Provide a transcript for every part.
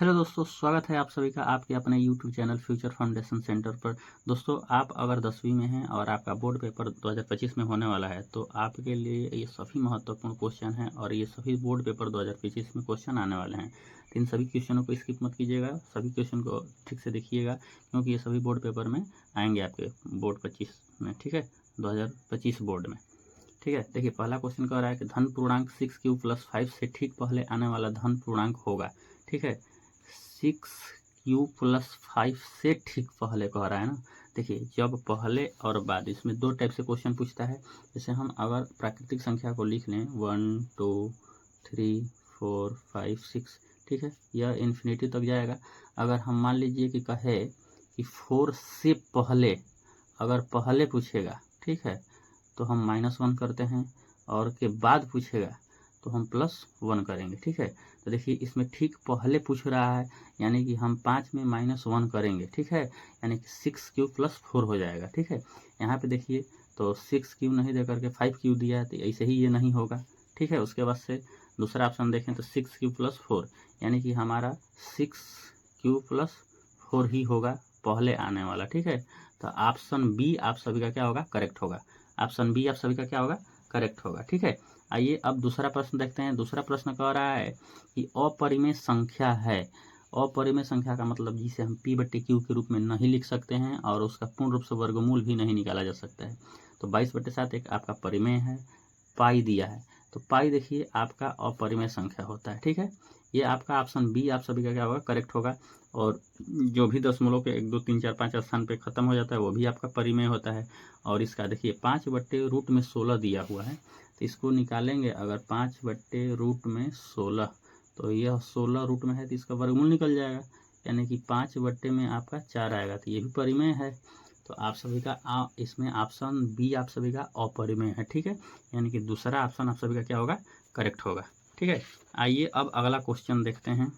Hello दोस्तों, स्वागत है आप सभी का आपके अपने YouTube channel future foundation centre पर। दोस्तों, आप अगर 10वीं में हैं और आपका बोर्ड पेपर 2025 में होने वाला है तो आपके लिए ये सभी महत्वपूर्ण क्वेश्चन हैं और ये सभी बोर्ड पेपर 2025 में क्वेश्चन आने वाले हैं। तो इन सभी क्वेश्चनों को स्किप मत कीजिएगा, सभी क्वेश्चन को ठीक से देखिएगा क्योंकि ये सभी बोर्ड पेपर में आएंगे आपके बोर्ड 25 में। ठीक है, 2025 बोर्ड में। ठीक है, देखिए पहला क्वेश्चन कह रहा है कि धन पूर्णांक 6 + 5 से ठीक पहले आने वाला धन पूर्णांक होगा। ठीक है, 6 + 5 से ठीक पहले कह रहा है ना। देखिए जब पहले और बाद, इसमें दो टाइप से क्वेश्चन पूछता है। जैसे हम अगर प्राकृतिक संख्या को लिख लें 1 2 3 4 5 6, ठीक है, यह इन्फिनिटी तक जाएगा। अगर हम मान लीजिए कि कहे कि 4 से पहले, अगर पहले पूछेगा, ठीक है, तो हम -1 करते हैं और के बाद पूछेगा तो हम +1 करेंगे। ठीक है, तो देखिए इसमें ठीक पहले पूछ रहा है यानी कि हम 5 में -1 करेंगे। ठीक है, यानी कि 6 + 4 हो जाएगा। ठीक है, यहाँ पे देखिए तो 6 नहीं दे करके 5 दिया है, तो ऐसे ही ये नहीं होगा। ठीक है, उसके बाद से दूसरा ऑप्शन देखें तो 6 + 4 यानी कि हमारा 6 + 4 ही होगा पहले आने वाला। ठीक है, तो ऑप्शन बी आप सभी का क्या होगा, करेक्ट होगा। ऑप्शन बी आप सभी का क्या होगा, करेक्ट होगा। ठीक है, आइए अब दूसरा प्रश्न देखते हैं। दूसरा प्रश्न कह रहा है कि अपरिमेय संख्या है। अपरिमेय संख्या का मतलब जिसे हम P/Q के रूप में नहीं लिख सकते हैं और उसका पूर्ण रूप से वर्गमूल भी नहीं निकाला जा सकता है। तो 22/7 एक आपका परिमेय है, पाई दिया है, तो पाई देखिए आपका अपरिमेय संख्या होता है। ठीक है, ये आपका ऑप्शन बी आप सभी का क्या होगा, करेक्ट होगा। और जो भी दशमलव के 1 2 3 4 5 स्थान पे खत्म हो जाता है वो भी आपका परिमेय होता है। और इसका देखिए 5/√16 दिया हुआ है, तो इसको निकालेंगे अगर 5/√16, तो यह 16 रूट में है तो इसका वर्गमूल निकल जाएगा, यानी कि 5 में आपका 4 आएगा, तो ये भी परिमेय है। तो आप सभी का इसमें ऑप्शन बी आप सभी का अपरिमेय है। ठीक है, यानी कि दूसरा ऑप्शन आप सभी का क्या होगा, करेक्ट होगा। ठीक है, आइए अब अगला क्वेश्चन देखते हैं।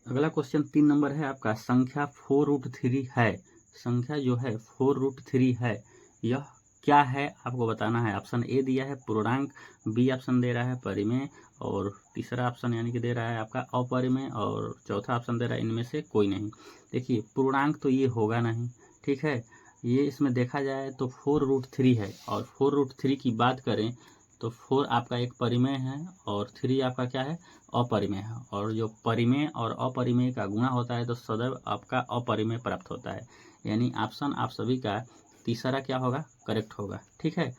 अगला क्वेश्चन 3 नंबर है आपका, संख्या 4√3 है। संख्या जो है 4√3 है, यह क्या है आपको बताना है। ऑप्शन ए दिया है पूर्णांक, बी ऑप्शन दे रहा है परिमेय, और तीसरा ऑप्शन यानी कि दे रहा है आपका अपरिमेय, और चौथा ऑप्शन दे रहा है इनमें से कोई नहीं। देखिए पूर्णांक तो ये होगा नहीं। ठीक है, ये इसमें देखा जाए तो 4√3 है, और 4√3 की बात करें तो 4 आपका एक परिमेय है और 3 आपका क्या है, अपरिमेय है। और जो परिमेय और अपरिमेय का गुणा होता है तो सदैव आपका अपरिमेय प्राप्त होता है, यानी ऑप्शन आप सभी का तीसरा क्या होगा, करेक्ट होगा। ठीक है,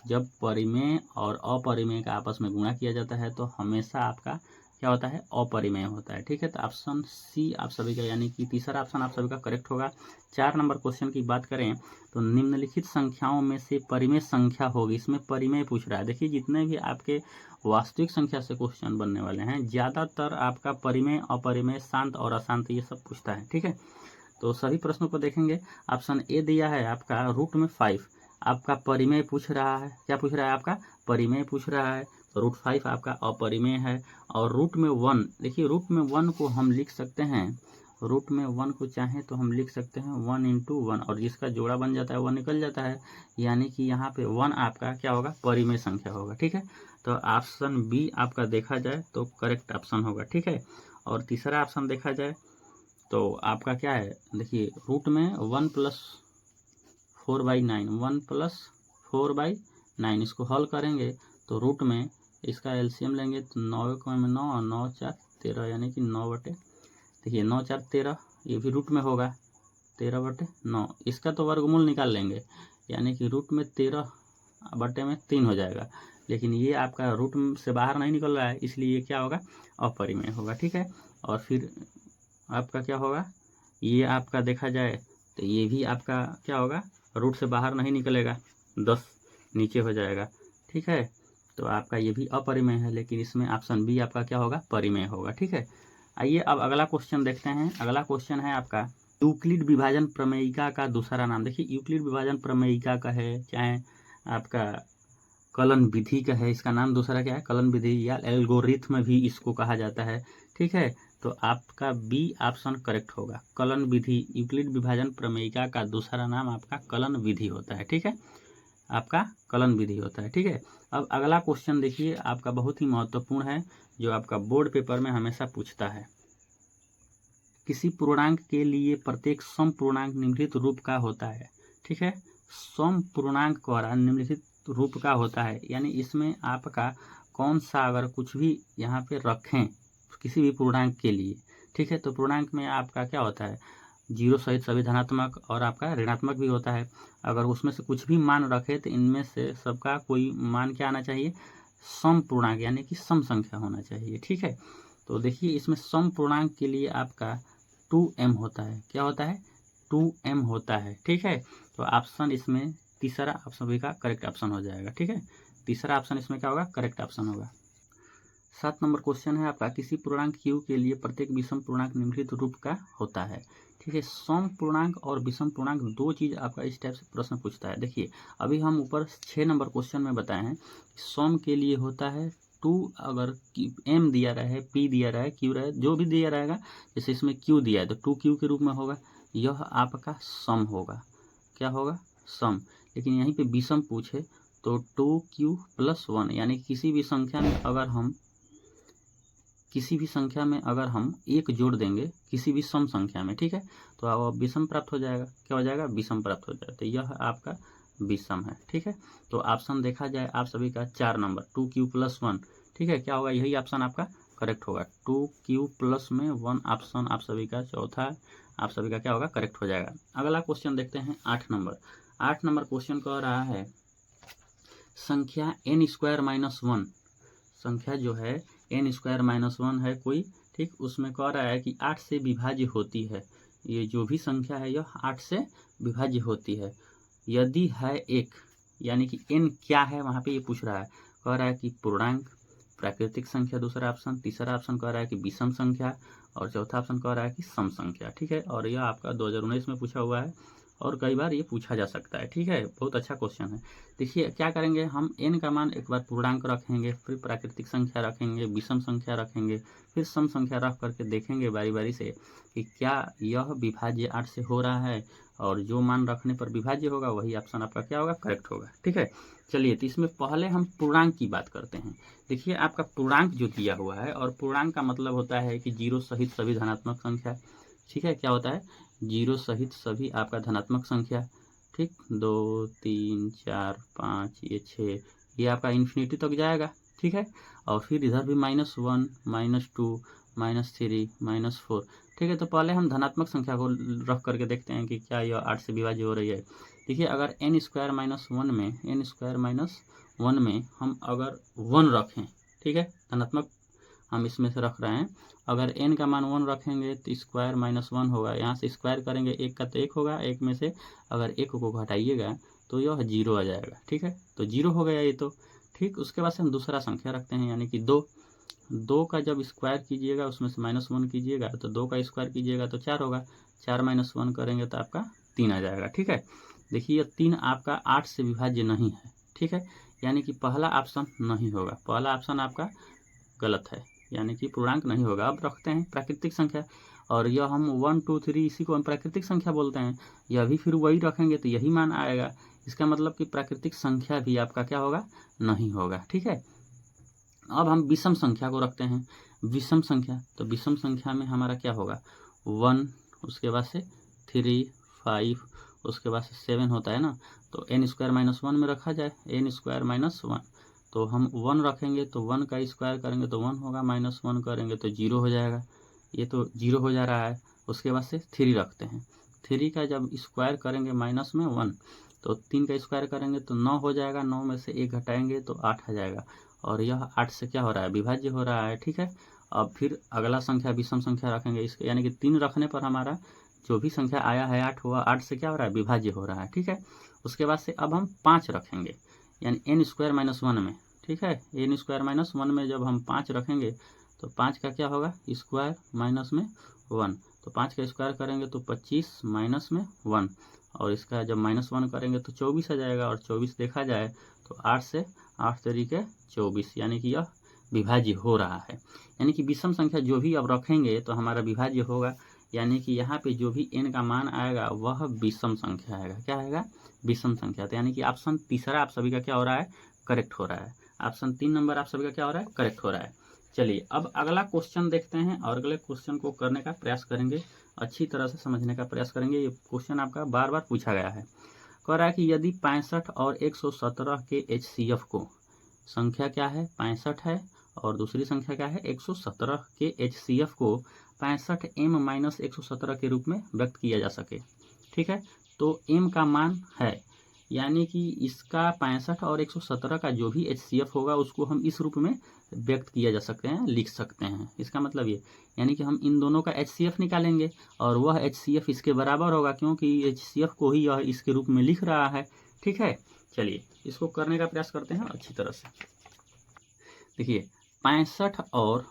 जब परिमेय और अपरिमेय का आपस में गुणा किया जाता है तो हमेशा आपका क्या होता है, अपरिमेय होता है। ठीक है, तो ऑप्शन सी आप सभी का यानी कि तीसरा ऑप्शन आप सभी का करेक्ट होगा। 4 नंबर क्वेश्चन की बात करें तो निम्नलिखित संख्याओं में से परिमेय संख्या होगी। इसमें परिमेय पूछ रहा है। देखिए जितने भी आपके वास्तविक संख्या से क्वेश्चन बनने वाले हैं ज़्यादातर आपका परिमेय, अपरिमेय, शांत और अशांत ये सब पूछता है। ठीक है, तो सभी प्रश्नों को देखेंगे। ऑप्शन ए दिया है आपका √5, आपका परिमेय पूछ रहा है। क्या पूछ रहा है, आपका परिमेय पूछ रहा है। तो √5 आपका अपरिमेय है। और √1, देखिए √1 को हम लिख सकते हैं, √1 को चाहें तो हम लिख सकते हैं 1 × 1, और जिसका जोड़ा बन जाता है वह निकल जाता है, यानी कि यहाँ पे 1 आपका क्या होगा, परिमेय संख्या होगा। ठीक है, तो ऑप्शन बी आपका देखा जाए तो करेक्ट ऑप्शन होगा। ठीक है, और तीसरा ऑप्शन देखा जाए तो आपका क्या है, देखिए रूट में 1 + 4/9, 1 + 4/9, इसको हल करेंगे तो रूट में इसका एलसीएम लेंगे तो 9 को 9 और 9 4 13, यानी कि 9/, देखिए 9 4 13, ये भी रूट में होगा 13/9। इसका तो वर्गमूल निकाल लेंगे, यानी कि रूट में 13/3 हो जाएगा, लेकिन ये आपका रूट से बाहर नहीं निकल रहा है इसलिए ये क्या होगा, अपरिमेय होगा। ठीक है, और फिर आपका क्या होगा, ये आपका देखा जाए तो ये भी आपका क्या होगा, रूट से बाहर नहीं निकलेगा, 10 नीचे हो जाएगा। ठीक है, तो आपका ये भी अपरिमेय है, लेकिन इसमें ऑप्शन बी आपका क्या होगा, परिमेय होगा। ठीक है, आइए अब अगला क्वेश्चन देखते हैं। अगला क्वेश्चन है आपका यूक्लिड विभाजन प्रमेयिका का दूसरा नाम। देखिए यूक्लिड विभाजन प्रमेयिका का है, चाहे आपका कलन विधि का है, इसका नाम दूसरा क्या है, कलन विधि या एल्गोरिथम भी इसको कहा जाता है। ठीक है, तो आपका बी ऑप्शन करेक्ट होगा, कलन विधि। यूक्लिड विभाजन प्रमेयिका का दूसरा नाम आपका कलन विधि होता है। ठीक है, आपका कलन विधि होता है। ठीक है, अब अगला क्वेश्चन देखिए, आपका बहुत ही महत्वपूर्ण है, जो आपका बोर्ड पेपर में हमेशा पूछता है। किसी पूर्णांक के लिए प्रत्येक सम पूर्णांक निम्नलिखित रूप का होता है। ठीक है, सम पूर्णांक द्वारा निम्नलिखित रूप का होता है, यानी इसमें आपका कौन सा अगर कुछ भी यहाँ पे रखें किसी भी पूर्णांक के लिए, ठीक है, तो पूर्णांक में आपका क्या होता है, जीरो सहित सभी धनात्मक और आपका ऋणात्मक भी होता है। अगर उसमें से कुछ भी मान रखे तो इनमें से सबका कोई मान क्या आना चाहिए, सम पूर्णांक यानी कि सम संख्या होना चाहिए। ठीक है, तो देखिए इसमें सम पूर्णांक के लिए आपका 2m होता है। क्या होता है, 2m होता है। ठीक है, तो ऑप्शन इसमें तीसरा ऑप्शन भी का करेक्ट ऑप्शन हो जाएगा। ठीक है, तीसरा ऑप्शन इसमें क्या होगा, करेक्ट ऑप्शन होगा। 7 नंबर क्वेश्चन है आपका, किसी पूर्णांक q के लिए प्रत्येक विषम पूर्णांक निम्नलिखित रूप का होता है। ठीक है, सम पूर्णांक और विषम पूर्णांक दो चीज आपका इस टाइप से प्रश्न पूछता है। देखिए अभी हम ऊपर 6 नंबर क्वेश्चन में बताए हैं, सम के लिए होता है 2, अगर m दिया रहा है, p दिया रहा है, q रहा है, जो भी दिया रहेगा, जैसे इसमें q दिया है तो 2q के रूप में होगा, यह आपका सम होगा। क्या होगा, सम। लेकिन यहीं पे विषम पूछे तो 2q + 1, यानी किसी भी संख्या में अगर हम एक जोड़ देंगे किसी भी सम संख्या में, ठीक है, तो अब विषम प्राप्त हो जाएगा। क्या हो जाएगा, विषम प्राप्त हो जाएगा। तो यह आपका विषम है। ठीक है, तो ऑप्शन देखा जाए आप सभी का 4 नंबर 2q + 1, ठीक है, क्या होगा, यही ऑप्शन आपका करेक्ट होगा। 2q + में 1 ऑप्शन आप सभी का चौथा आप सभी का क्या होगा, करेक्ट हो जाएगा। अगला क्वेश्चन देखते हैं 8 नंबर। 8 नंबर क्वेश्चन कह रहा है संख्या n² - 1, संख्या जो है n² - 1 है कोई, ठीक, उसमें कह रहा है कि 8 से विभाज्य होती है। ये जो भी संख्या है यह 8 से विभाज्य होती है यदि है एक, यानी कि n क्या है वहाँ पे ये पूछ रहा है। कह रहा है कि पूर्णांक, प्राकृतिक संख्या दूसरा ऑप्शन, तीसरा ऑप्शन कह रहा है कि विषम संख्या, और चौथा ऑप्शन कह रहा है कि सम संख्या। ठीक है, और यह आपका 2019 में पूछा हुआ है और कई बार ये पूछा जा सकता है। ठीक है, बहुत अच्छा क्वेश्चन है। देखिए क्या करेंगे हम, n का मान एक बार पूर्णांक रखेंगे, फिर प्राकृतिक संख्या रखेंगे, विषम संख्या रखेंगे, फिर सम संख्या रख करके देखेंगे बारी बारी से कि क्या यह विभाज्य 8 से हो रहा है, और जो मान रखने पर विभाज्य होगा वही ऑप्शन आपका क्या होगा, करेक्ट होगा। ठीक है, चलिए तो इसमें पहले हम पूर्णांक की बात करते हैं। देखिए आपका पूर्णांक जो दिया हुआ है, और पूर्णांक का मतलब होता है कि जीरो सहित सभी धनात्मक संख्या। ठीक है, क्या होता है, जीरो सहित सभी आपका धनात्मक संख्या। ठीक, 2 3 4 5 ये 6, ये आपका इन्फिनिटी तक जाएगा। ठीक है, और फिर इधर भी -1 -2 -3 -4। ठीक है, तो पहले हम धनात्मक संख्या को रख करके देखते हैं कि क्या यह 8 से विभाज्य हो रही है। देखिए अगर n² - 1 में हम अगर 1 रखें, ठीक है, धनात्मक हम इसमें से रख रहे हैं, अगर n का मान 1 रखेंगे तो स्क्वायर -1 होगा, यहाँ से स्क्वायर करेंगे 1 का तो 1 होगा, 1 में से अगर 1 को घटाइएगा तो यह 0 आ जाएगा। ठीक है, तो 0 हो गया ये तो। ठीक, उसके बाद से हम दूसरा संख्या रखते हैं, यानी कि 2 का जब स्क्वायर कीजिएगा उसमें से -1 कीजिएगा तो 2 का स्क्वायर कीजिएगा तो 4 होगा, 4 - 1 करेंगे तो आपका 3 आ जाएगा। ठीक है, देखिए यह 3 आपका 8 से विभाज्य नहीं है। ठीक है, यानी कि पहला ऑप्शन नहीं होगा, पहला ऑप्शन आपका गलत है, यानी कि पूर्णांक नहीं होगा। अब रखते हैं प्राकृतिक संख्या, और यह हम 1 2 3 इसी को हम प्राकृतिक संख्या बोलते हैं, यह भी फिर वही रखेंगे तो यही मान आएगा। इसका मतलब कि प्राकृतिक संख्या भी आपका क्या होगा, नहीं होगा। ठीक है, अब हम विषम संख्या को रखते हैं। विषम संख्या, तो विषम संख्या में हमारा क्या होगा, 1, उसके बाद से 3 5, उसके बाद से 7 होता है ना, तो n² - 1 में रखा जाए, n² - 1, तो हम 1 रखेंगे तो 1 का स्क्वायर करेंगे तो 1 होगा, -1 करेंगे तो 0 हो जाएगा, ये तो 0 हो जा रहा है। उसके बाद से 3 रखते हैं, 3 का जब स्क्वायर करेंगे माइनस में 1, तो 3 का स्क्वायर करेंगे तो 9 हो जाएगा, 9 में से 1 घटाएंगे तो 8 आ जाएगा, और यह 8 से क्या हो रहा है, विभाज्य हो रहा है। ठीक है, अब फिर अगला संख्या विषम संख्या रखेंगे, इसके यानी कि 3 रखने पर हमारा जो भी संख्या आया है 8 हुआ, 8 से क्या हो रहा है, विभाज्य हो रहा है। ठीक है, उसके बाद से अब हम 5 रखेंगे, यानी n² - 1 में। ठीक है, n² - 1 में जब हम 5 रखेंगे तो 5 का क्या होगा, स्क्वायर माइनस में 1, तो 5 का स्क्वायर करेंगे तो 25 माइनस में 1, और इसका जब -1 करेंगे तो 24 आ जाएगा, और 24 देखा जाए तो 8 से 8 तरीके 24, यानी कि यह विभाज्य हो रहा है। यानी कि विषम संख्या जो भी अब रखेंगे तो हमारा विभाज्य होगा, यानी कि यहाँ पे जो भी n का मान आएगा वह विषम संख्या आएगा। क्या आएगा, विषम संख्या। तो यानी कि ऑप्शन तीसरा आप सभी का क्या हो रहा है, करेक्ट हो रहा है। ऑप्शन 3 नंबर आप सभी का क्या हो रहा है, करेक्ट हो रहा है। चलिए अब अगला क्वेश्चन देखते हैं और अगले क्वेश्चन को करने का प्रयास करेंगे, अच्छी तरह से समझने का प्रयास करेंगे। ये क्वेश्चन आपका बार बार पूछा गया है। कह रहा है कि यदि 65 और 117 के HCF को, संख्या क्या है 65 है और दूसरी संख्या क्या है 117 के HCF को 65m - 117 के रूप में व्यक्त किया जा सके। ठीक है, तो m का मान है, यानी कि इसका 65 और 117 का जो भी HCF होगा उसको हम इस रूप में व्यक्त किया जा सकते हैं, लिख सकते हैं। इसका मतलब ये, यानी कि हम इन दोनों का HCF निकालेंगे और वह HCF इसके बराबर होगा, क्योंकि HCF को ही यह इसके रूप में लिख रहा है। ठीक है, चलिए इसको करने का प्रयास करते हैं अच्छी तरह से। देखिए 65 और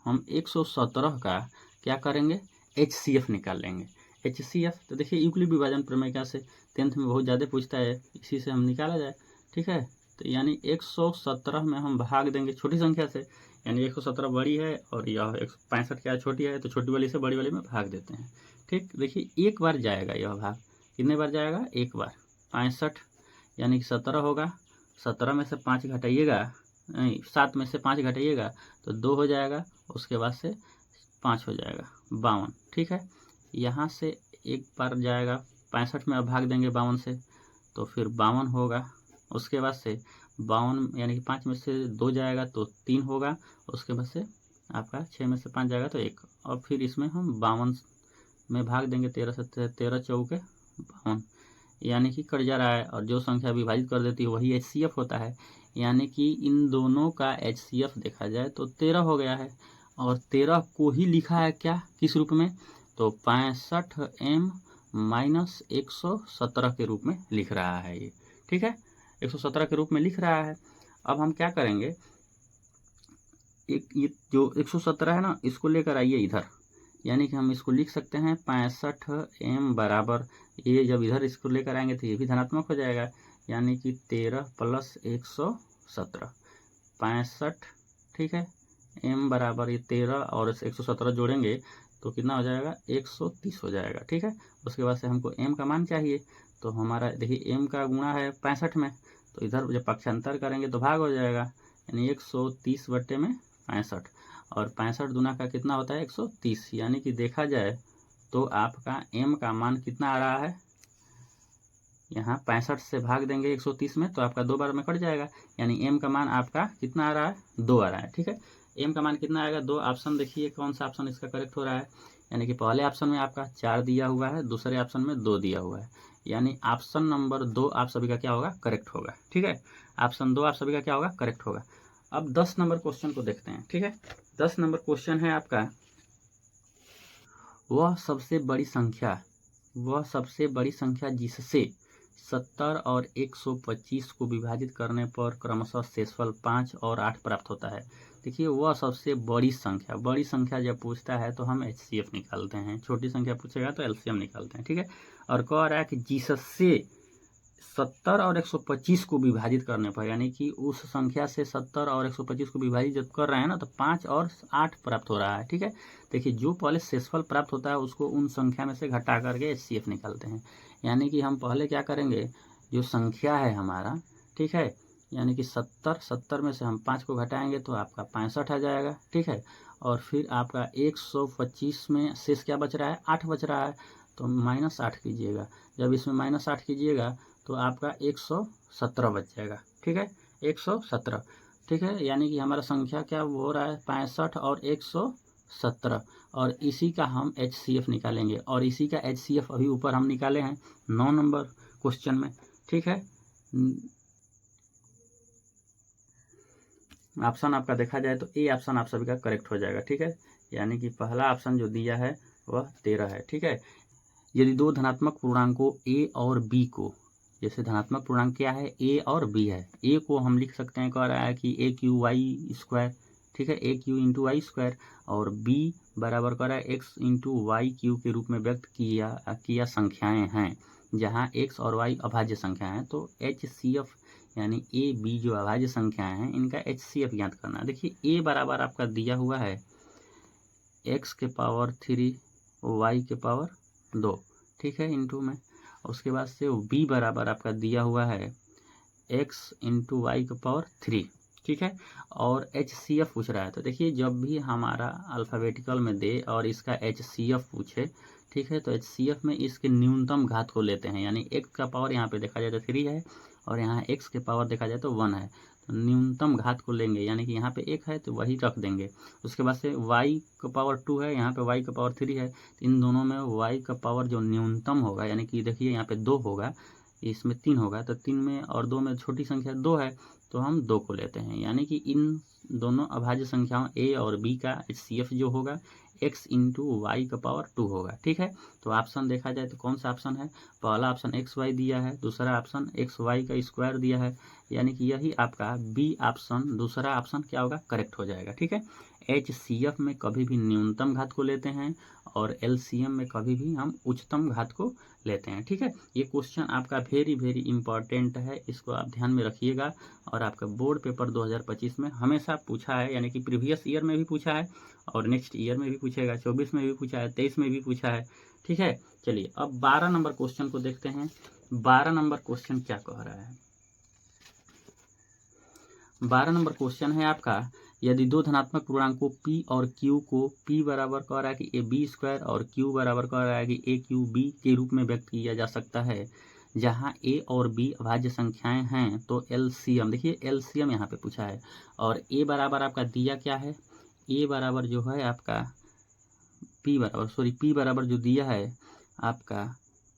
हम 117 का क्या करेंगे, HCF निकाल लेंगे। HCF तो देखिए यूक्लिड विभाजन प्रमेय का से 10th में बहुत ज़्यादा पूछता है, इसी से हम निकाला जाए। ठीक है, तो यानी 117 में हम भाग देंगे छोटी संख्या से, यानी 117 बड़ी है और यह 65 क्या छोटी है, तो छोटी वाली से बड़ी वाली में भाग देते हैं। ठीक, देखिए एक बार जाएगा यह भाग, कितने बार जाएगा, एक बार। 65 यानी कि 17 होगा, 17 में से 5 घटाइएगा, नहीं 7 में से 5 घटाइएगा तो 2 हो जाएगा, उसके बाद से 5 हो जाएगा, 52। ठीक है, यहाँ से एक बार जाएगा, 65 में अब भाग देंगे 52 से तो फिर 52 होगा, उसके बाद से 52 यानी कि 5 में से 2 जाएगा तो 3 होगा, उसके बाद से आपका 6 में से 5 जाएगा तो 1, और फिर इसमें हम 52 में भाग देंगे, 13 से 13 चौके 52, यानी कि कट जा रहा है, और जो संख्या विभाजित कर देती है वही HCF होता है। यानी कि इन दोनों का HCF देखा जाए तो 13 हो गया है, और 13 को ही लिखा है क्या, किस रूप में, तो 65m - 117 के रूप में लिख रहा है ये। ठीक है, 117 के रूप में लिख रहा है। अब हम क्या करेंगे, एक ये जो 117 है ना, इसको लेकर आइए इधर, यानी कि हम इसको लिख सकते हैं 65m बराबर, ये जब इधर इसको लेकर आएंगे तो ये भी धनात्मक हो जाएगा, यानी कि 13 + 117 65। ठीक है, m बराबर ये 13 और 117 जोड़ेंगे तो कितना हो जाएगा, 130 हो जाएगा। ठीक है, उसके बाद से हमको m का मान चाहिए, तो हमारा देखिए m का गुणा है 65 में, तो इधर जब पक्षांतर करेंगे तो भाग हो जाएगा, यानी 130 बट्टे में 65, और 65 दूना का कितना होता है 130, यानी कि देखा जाए तो आपका m का मान कितना आ रहा है, यहाँ 65 से भाग देंगे 130 में तो आपका 2 बार में कट जाएगा, यानी m का मान आपका कितना आ रहा है, 2 आ रहा है। ठीक है, m का मान कितना आएगा, 2। ऑप्शन देखिए कौन सा ऑप्शन इसका करेक्ट हो रहा है, यानी कि पहले ऑप्शन में आपका 4 दिया हुआ है, दूसरे ऑप्शन में 2 दिया हुआ है, यानी ऑप्शन नंबर 2 आप सभी का क्या होगा, करेक्ट होगा। ठीक है, ऑप्शन 2 आप सभी का क्या होगा, करेक्ट होगा। अब 10 नंबर क्वेश्चन को देखते हैं। ठीक है, 10 नंबर क्वेश्चन है आपका, वह सबसे बड़ी संख्या जिससे 70 और 125 को विभाजित करने पर क्रमशः शेषफल 5 और 8 प्राप्त होता है। देखिए वह सबसे बड़ी संख्या जब पूछता है तो हम HCF निकालते हैं, छोटी संख्या पूछेगा तो LCM निकालते हैं। ठीक है, और कह रहा है कि जिससे 70 और 125 को विभाजित करने पर, यानी कि उस संख्या से 70 और 125 को विभाजित जब कर रहे हैं ना तो 5 और 8 प्राप्त हो रहा है। ठीक है, देखिए जो पहले शेषफल प्राप्त होता है उसको उन संख्या में से घटा करके HCF निकालते हैं, यानी कि हम पहले क्या करेंगे, जो संख्या है हमारा, ठीक है, यानी कि 70 में से हम 5 को घटाएंगे तो आपका 65 आ जाएगा। ठीक है, और फिर आपका 125 में शेष क्या बच रहा है, 8 बच रहा है, तो -8 कीजिएगा, जब इसमें -8 कीजिएगा तो आपका 117 बच जाएगा। ठीक है, 117। ठीक है, यानी कि हमारा संख्या क्या हो रहा है, 65 और 117, और इसी का हम HCF निकालेंगे, और इसी का HCF अभी ऊपर हम निकाले हैं 9 नंबर क्वेश्चन में। ठीक है, ऑप्शन आपका देखा जाए तो ए ऑप्शन आप सभी का करेक्ट हो जाएगा। ठीक है, यानी कि पहला ऑप्शन जो दिया है वह 13 है। ठीक है, यदि दो धनात्मक पूर्णांकों a और b को, जैसे धनात्मक पूर्णांक क्या है, a और b है, a को हम लिख सकते हैं, कह रहा है कि AQY²। ठीक है, AQ × y², और b बराबर कह रहा है x × y³ के रूप में व्यक्त किया संख्याएं हैं, जहां x और y अभाज्य संख्या हैं, तो HCF यानी a b जो अभाज्य संख्याएं हैं इनका HCF ज्ञात करना। देखिए a बराबर आपका दिया हुआ है x⁻3 y⁻2, ठीक है, इंटू में, उसके बाद से b बराबर आपका दिया हुआ है x × y⁻3। ठीक है। और HCF पूछ रहा है, तो देखिए जब भी हमारा अल्फ़ाबेटिकल में दे और इसका HCF पूछे, ठीक है, तो HCF में इसके न्यूनतम घात को लेते हैं, यानी x का पावर यहाँ पे देखा जाए तो 3 है और यहाँ x के पावर देखा जाए तो 1 है, तो न्यूनतम घात को लेंगे, यानी कि यहाँ पे 1 है तो वही रख देंगे। उसके बाद से y का पावर 2 है, यहाँ पे y का पावर 3 है, तो इन दोनों में y का पावर जो न्यूनतम होगा, यानी कि देखिए यहाँ पे 2 होगा, इसमें 3 होगा, तो 3 में और 2 में छोटी संख्या 2 है, तो हम 2 को लेते हैं, यानी कि इन दोनों अभाज्य संख्याओं a और b का HCF जो होगा x इंटू वाई का पावर 2 होगा, ठीक है। तो ऑप्शन देखा जाए तो कौन सा ऑप्शन है, पहला ऑप्शन XY दिया है, दूसरा ऑप्शन XY का स्क्वायर दिया है, यानी कि यही आपका बी ऑप्शन, दूसरा ऑप्शन क्या होगा, करेक्ट हो जाएगा, ठीक है। HCF में कभी भी न्यूनतम घात को लेते हैं और LCM में कभी भी हम उच्चतम घात को लेते हैं, ठीक है। ये क्वेश्चन आपका वेरी वेरी इंपॉर्टेंट है, इसको आप ध्यान में रखिएगा और आपका बोर्ड पेपर 2025 में हमेशा पूछा है, यानी कि प्रीवियस ईयर में भी पूछा है और नेक्स्ट ईयर में भी पूछेगा, 24 में भी पूछा है, 23 में भी पूछा है, ठीक है। चलिए अब 12 नंबर क्वेश्चन को देखते हैं। 12 नंबर क्वेश्चन क्या कह रहा है, 12 नंबर क्वेश्चन है आपका, यदि दो धनात्मक पूर्णांकों p और q को p बराबर कह रहा है कि ab² और q बराबर कह रहा है कि aqb के रूप में व्यक्त किया जा सकता है, जहां a और b अभाज्य संख्याएं हैं, तो LCM, देखिए LCM यहाँ पे पूछा है और a बराबर आपका दिया क्या है, a बराबर जो है आपका p बराबर जो दिया है आपका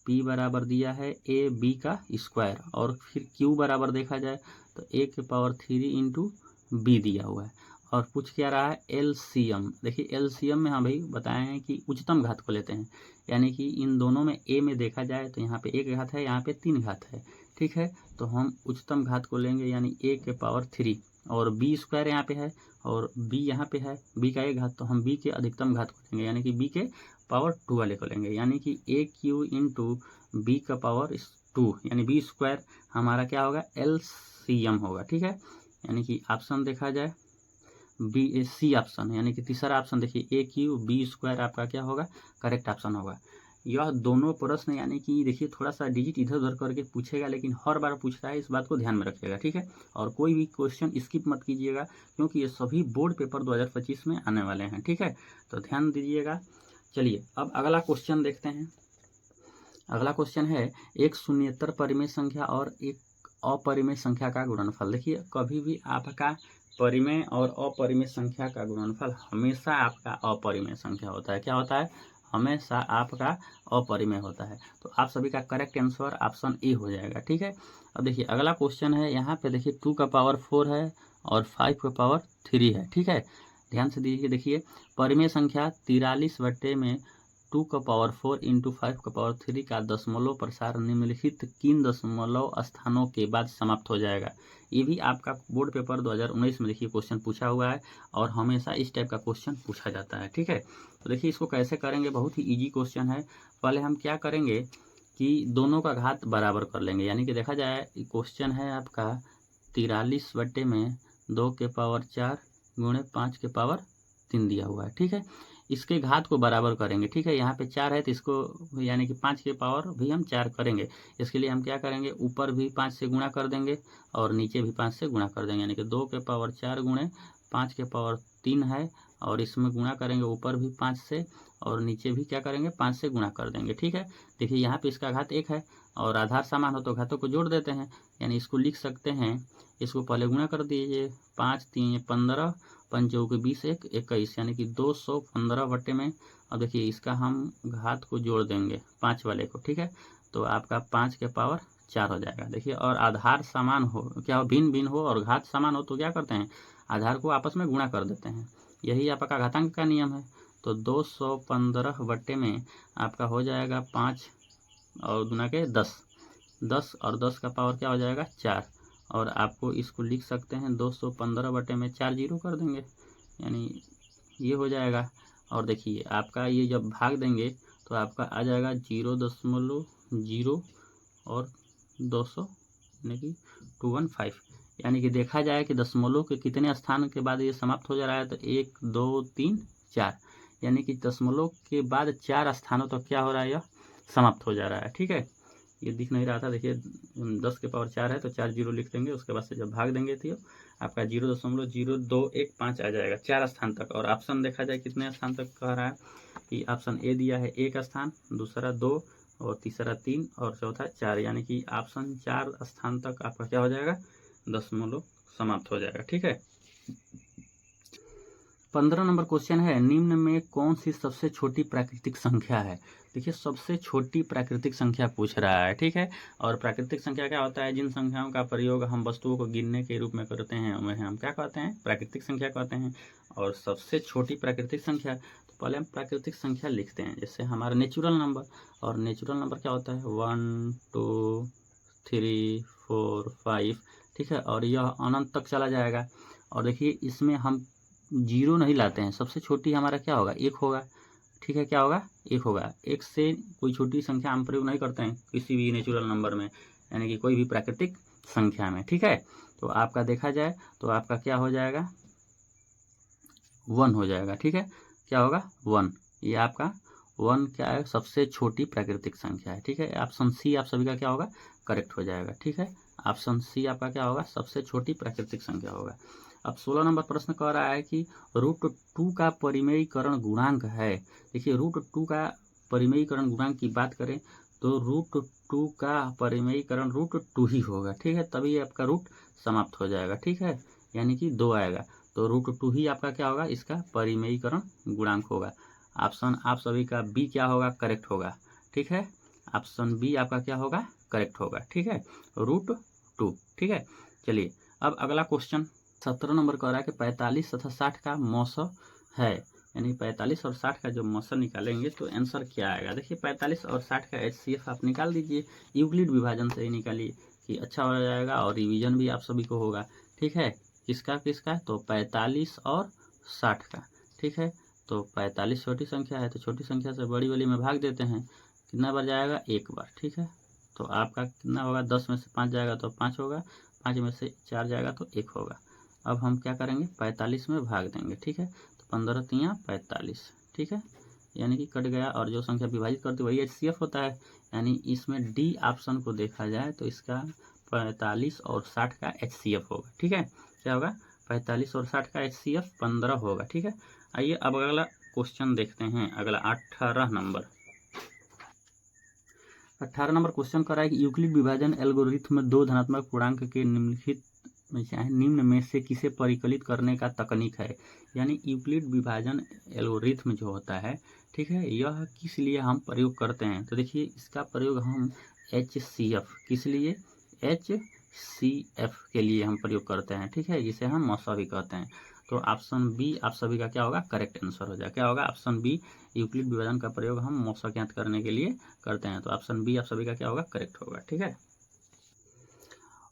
p बराबर दिया है ab का स्क्वायर और फिर q बराबर देखा जाए तो a के पावर 3 इंटू b दिया हुआ है और पूछ क्या रहा है LCM। देखिए LCM में हम भाई बताए हैं कि उच्चतम घात को लेते हैं, यानी कि इन दोनों में a में देखा जाए तो यहाँ पे 1 घात है, यहाँ पे 3 घात है, ठीक है, तो हम उच्चतम घात को लेंगे, यानी a के पावर 3 और b स्क्वायर यहाँ पे है और b यहाँ पे है, b का 1 घात, तो हम b के अधिकतम घात को लेंगे, यानी कि b के पावर 2 वाले को लेंगे, यानी कि AQ इंटू b का पावर 2, यानी b स्क्वायर हमारा क्या होगा, LCM होगा, ठीक है। यानी कि ऑप्शन देखा जाए C ऑप्शन, यानी कि तीसरा ऑप्शन देखिए AQB² आपका क्या होगा, करेक्ट ऑप्शन होगा। यह दोनों प्रश्न, यानी कि देखिए थोड़ा सा डिजिट इधर उधर करके पूछेगा, लेकिन हर बार पूछता है, इस बात को ध्यान में रखिएगा, ठीक है। और कोई भी क्वेश्चन स्किप मत कीजिएगा, क्योंकि ये सभी बोर्ड पेपर 2025 में आने वाले हैं, ठीक है, तो ध्यान दीजिएगा। चलिए अब अगला क्वेश्चन देखते हैं। अगला क्वेश्चन है, एक शून्येतर परिमेय संख्या और एक अपरिमेय संख्या का गुणनफल। देखिए कभी भी आपका परिमेय और अपरिमेय संख्या का गुणनफल हमेशा आपका अपरिमेय संख्या होता है, क्या होता है, हमेशा आपका अपरिमेय होता है, तो आप सभी का करेक्ट आंसर ऑप्शन ए हो जाएगा, ठीक है। अब देखिए अगला क्वेश्चन है, यहाँ पे देखिए 2 का पावर 4 है और 5 का पावर 3 है, ठीक है, ध्यान से दीजिए। देखिए परिमेय संख्या 43 बट्टे में 2 का पावर 4 इंटू 5 का पावर 3 का दशमलव प्रसार निम्नलिखित किन दशमलव स्थानों के बाद समाप्त हो जाएगा। ये भी आपका बोर्ड पेपर 2019 में देखिए क्वेश्चन पूछा हुआ है और हमेशा इस टाइप का क्वेश्चन पूछा जाता है, ठीक है। तो देखिए इसको कैसे करेंगे, बहुत ही ईजी क्वेश्चन है। पहले हम क्या करेंगे कि दोनों का घात बराबर कर लेंगे, यानी कि देखा जाए क्वेश्चन है आपका 43 बट्टे में 2 के पावर 4 गुणे 5 के पावर 3 दिया हुआ है, ठीक है। इसके घात को बराबर करेंगे, ठीक है, यहाँ पे 4 है तो इसको यानी कि 5 के पावर भी हम 4 करेंगे। इसके लिए हम क्या करेंगे, ऊपर भी 5 से गुणा कर देंगे और नीचे भी 5 से गुणा कर देंगे, यानी कि 2 के पावर 4 गुणे 5 के पावर 3 है और इसमें गुणा करेंगे ऊपर भी 5 से और नीचे भी क्या करेंगे, 5 से गुणा कर देंगे, ठीक है। देखिए यहाँ पे इसका घात 1 है और आधार समान हो तो घातों को जोड़ देते हैं, यानी इसको लिख सकते हैं, इसको पहले गुणा कर दीजिए, 5 3 15 5 के 20 1 21, यानी कि 215 बट्टे में। अब देखिए इसका हम घात को जोड़ देंगे 5 वाले को, ठीक है, तो आपका 5 के पावर 4 हो जाएगा। देखिए और आधार समान हो, क्या हो, भिन्न भिन्न हो और घात समान हो तो क्या करते हैं, आधार को आपस में गुणा कर देते हैं, यही आपका घातांक का नियम है। तो 215 बट्टे में आपका हो जाएगा 5 और गुना के 10 और 10 का पावर क्या हो जाएगा 4, और आपको इसको लिख सकते हैं 215 बटे में 4 जीरो कर देंगे, यानी ये हो जाएगा। और देखिए आपका ये जब भाग देंगे तो आपका आ जाएगा 0.0 और 200 यानी कि 215, यानी कि देखा जाए कि दशमलव के कितने स्थान के बाद ये समाप्त हो जा रहा है, तो 1 2 3 4, यानी कि दशमलव के बाद 4 स्थानों तक क्या हो रहा है, यह समाप्त हो जा रहा है, ठीक है। ये दिख नहीं रहा था, देखिए 10 के पावर 4 है तो 4 जीरो लिख देंगे, उसके बाद से जब भाग देंगे तो आपका 0.0215 आ जाएगा 4 स्थान तक। और ऑप्शन देखा जाए कितने स्थान तक कह रहा है कि ऑप्शन ए दिया है 1 स्थान, दूसरा 2 और तीसरा 3 और चौथा 4, यानी कि ऑप्शन 4 स्थान तक आपका क्या हो जाएगा, दशमलव समाप्त हो जाएगा। ठीक है। 15 नंबर क्वेश्चन है, निम्न में कौन सी सबसे छोटी प्राकृतिक संख्या है। देखिए सबसे छोटी प्राकृतिक संख्या पूछ रहा है। ठीक है। और प्राकृतिक संख्या क्या होता है, जिन संख्याओं का प्रयोग हम वस्तुओं को गिनने के रूप में करते हैं उन्हें हम क्या कहते हैं, प्राकृतिक संख्या कहते हैं। और सबसे छोटी प्राकृतिक संख्या, तो पहले हम प्राकृतिक संख्या लिखते हैं, जैसे हमारा नेचुरल नंबर। और नेचुरल नंबर क्या होता है, 1 2 3 4 5। ठीक है। और यह अनंत तक चला जाएगा। और देखिए इसमें हम जीरो नहीं लाते हैं, सबसे छोटी हमारा क्या होगा, 1 होगा। ठीक है। क्या होगा, 1 होगा। 1 से कोई छोटी संख्या हम प्रयोग नहीं करते हैं किसी भी नेचुरल नंबर में, यानी कि कोई भी प्राकृतिक संख्या में। ठीक है। तो आपका देखा जाए तो आपका क्या हो जाएगा, 1 हो जाएगा। ठीक है। क्या होगा, 1। ये आपका 1 क्या है, सबसे छोटी प्राकृतिक संख्या है। ठीक है। ऑप्शन सी आप सभी का क्या होगा, करेक्ट हो जाएगा। ठीक है। ऑप्शन सी आपका क्या होगा, सबसे छोटी प्राकृतिक संख्या होगा। अब 16 नंबर प्रश्न कह रहा है कि √2 का परिमेयीकरण गुणांक है। देखिए √2 का परिमेयीकरण गुणांक की बात करें तो √2 का परिमेयीकरण √2 ही होगा। ठीक है। तभी आपका रूट समाप्त हो जाएगा। ठीक है। यानी कि 2 आएगा, तो √2 ही आपका क्या होगा, इसका परिमेयीकरण गुणांक होगा। ऑप्शन आप सभी का बी क्या होगा, करेक्ट होगा। ठीक है। ऑप्शन बी आपका क्या होगा, करेक्ट होगा। ठीक है। √2। ठीक है। चलिए अब अगला क्वेश्चन 17 नंबर कह रहा है कि 45 तथा 60 का मौसा है, यानी 45 और 60 का जो मौसा निकालेंगे तो आंसर क्या आएगा। देखिए 45 और 60 का HCF आप निकाल दीजिए, यूक्लिड विभाजन से ही निकालिए कि अच्छा हो जाएगा, और रिवीजन भी आप सभी को होगा। ठीक है। किसका किसका, तो 45 और 60 का। ठीक है। तो 45 छोटी संख्या है, तो छोटी संख्या से बड़ी वाली में भाग देते हैं, कितना बार जाएगा, 1 बार। ठीक है। तो आपका कितना होगा, 10 में से 5 जाएगा तो 5 होगा, 5 में से 4 जाएगा तो 1 होगा। अब हम क्या करेंगे, 45 में भाग देंगे। ठीक है। तो 15 तियाँ 45। ठीक है। यानी कि कट गया, और जो संख्या विभाजित करती है वही HCF होता है। यानी इसमें डी ऑप्शन को देखा जाए तो इसका 45 और 60 का HCF होगा। ठीक है। क्या होगा, 45 और 60 का HCF 15 होगा। ठीक है। आइए अब अगला क्वेश्चन देखते हैं, अगला 18 नंबर। 18 नंबर क्वेश्चन कर रहा है कि यूक्लिड विभाजन एल्गोरिथम में 2 धनात्मक पूर्णांक के निम्नलिखित में चाहे निम्न में से किसे परिकलित करने का तकनीक है। यानी यूक्लिड विभाजन एल्गोरिथम जो होता है, ठीक है, यह किस लिए हम प्रयोग करते हैं। तो देखिए इसका प्रयोग हम HCF, किस लिए, HCF के लिए हम प्रयोग करते हैं। ठीक है। जिसे हम मौसा भी कहते हैं। तो ऑप्शन बी आप सभी का क्या होगा, करेक्ट आंसर हो जाएगा। क्या होगा, ऑप्शन बी, यूक्लिड विभाजन का प्रयोग हम मौसा ज्ञात करने के लिए करते हैं। तो ऑप्शन बी आप सभी का क्या होगा, करेक्ट होगा। ठीक है।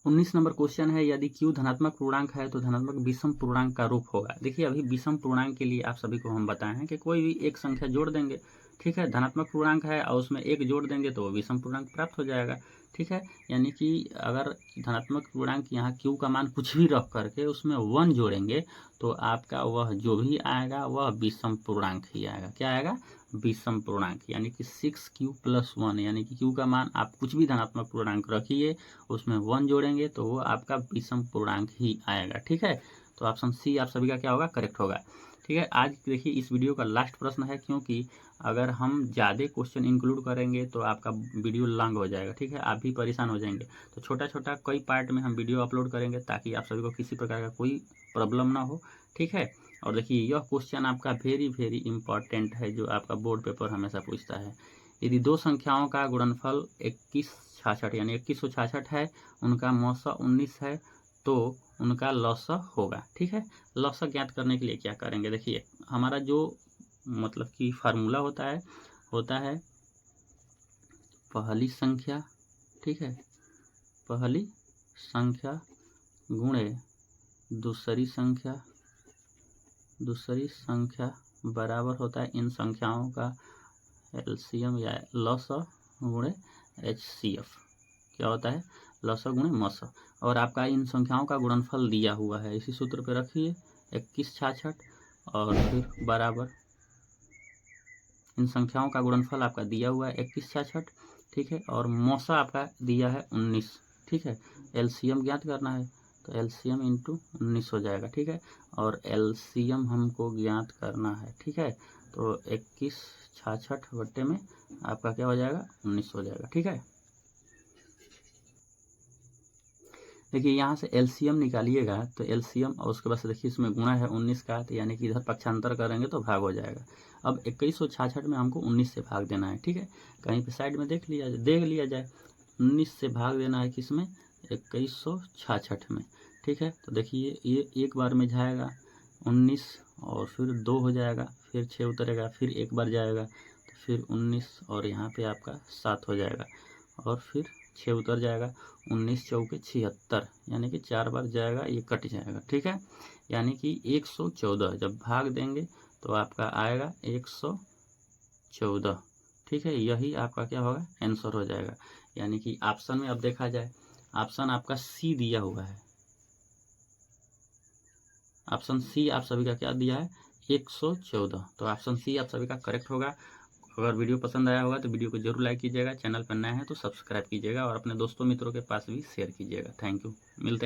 19 नंबर क्वेश्चन है, यदि Q धनात्मक पूर्णांक है तो धनात्मक विषम पूर्णांक का रूप होगा। देखिए अभी विषम पूर्णांक के लिए आप सभी को हम बताए हैं कि कोई भी एक संख्या जोड़ देंगे। ठीक है। धनात्मक पूर्णांक है और उसमें 1 जोड़ देंगे तो विषम पूर्णांक प्राप्त हो जाएगा। ठीक है। यानी कि अगर धनात्मक पूर्णांक यहाँ Q का मान कुछ भी रख करके उसमें 1 जोड़ेंगे तो आपका वह जो भी आएगा वह विषम पूर्णांक ही आएगा। क्या आएगा, विषम पूर्णांक। यानी कि 6Q + 1, यानी कि Q का मान आप कुछ भी धनात्मक पूर्णांक रखिए, उसमें 1 जोड़ेंगे तो वो आपका विषम पूर्णांक ही आएगा। ठीक है। तो ऑप्शन सी आप सभी का क्या होगा, करेक्ट होगा। ठीक है। आज देखिए इस वीडियो का लास्ट प्रश्न है, क्योंकि अगर हम ज़्यादा क्वेश्चन इंक्लूड करेंगे तो आपका वीडियो लॉन्ग हो जाएगा। ठीक है। आप भी परेशान हो जाएंगे। तो छोटा छोटा कई पार्ट में हम वीडियो अपलोड करेंगे ताकि आप सभी को किसी प्रकार का कोई प्रॉब्लम ना हो। ठीक है। और देखिए यह क्वेश्चन आपका वेरी वेरी इंपॉर्टेंट है, जो आपका बोर्ड पेपर हमेशा पूछता है। यदि 2 संख्याओं का गुणनफल 2166 यानी 2166 है, उनका मौसा 19 है, तो उनका लौसा होगा। ठीक है। लौसा ज्ञात करने के लिए क्या करेंगे, देखिए हमारा जो मतलब कि फार्मूला होता है पहली संख्या, ठीक है, पहली संख्या गुणे दूसरी संख्या बराबर होता है इन संख्याओं का एलसीएम या लॉसा गुणे HCF। क्या होता है, लॉसा गुणे मौसा। और आपका इन संख्याओं का गुणनफल दिया हुआ है, इसी सूत्र पे रखिए 2166 और फिर बराबर इन संख्याओं का गुणनफल आपका दिया हुआ है 2166। ठीक है। और मौसा आपका दिया है 19। ठीक है। एलसीएम ज्ञात करना है, तो एलसीएम इंटू 19 हो जाएगा, ठीक है। और एलसीएम हमको ज्ञात करना है, ठीक है। तो 21 66 बट्टे में आपका क्या हो जाएगा, 19 हो जाएगा, ठीक है। देखिए यहाँ से एलसीएम निकालिएगा तो एलसीएम और उसके बाद से देखिए इसमें गुणा है 19 का, तो यानी कि इधर पक्षांतर करेंगे तो भाग हो जाएगा। अब 2166 में हमको 19 से भाग देना है, ठीक है। कहीं पे साइड में देख लिया जाए 19 से भाग देना है किसमें, 2166 में, ठीक है। तो देखिए ये एक बार में जाएगा 19 और फिर 2 हो जाएगा, फिर 6 उतरेगा, फिर एक बार जाएगा तो फिर 19 और यहाँ पे आपका 7 हो जाएगा और फिर 6 उतर जाएगा, 19 चौके 76, यानी कि 4 बार जाएगा, ये कट जाएगा, ठीक है। यानी कि 114 जब भाग देंगे तो आपका आएगा 114, ठीक है। यही आपका क्या होगा, आंसर हो जाएगा। यानी कि ऑप्शन में अब देखा जाए, ऑप्शन आपका सी दिया हुआ है, ऑप्शन सी आप सभी का क्या दिया है, 114। तो ऑप्शन सी आप सभी का करेक्ट होगा। अगर वीडियो पसंद आया होगा तो वीडियो को जरूर लाइक कीजिएगा, चैनल पर नया है तो सब्सक्राइब कीजिएगा और अपने दोस्तों मित्रों के पास भी शेयर कीजिएगा। थैंक यू, मिलते हैं।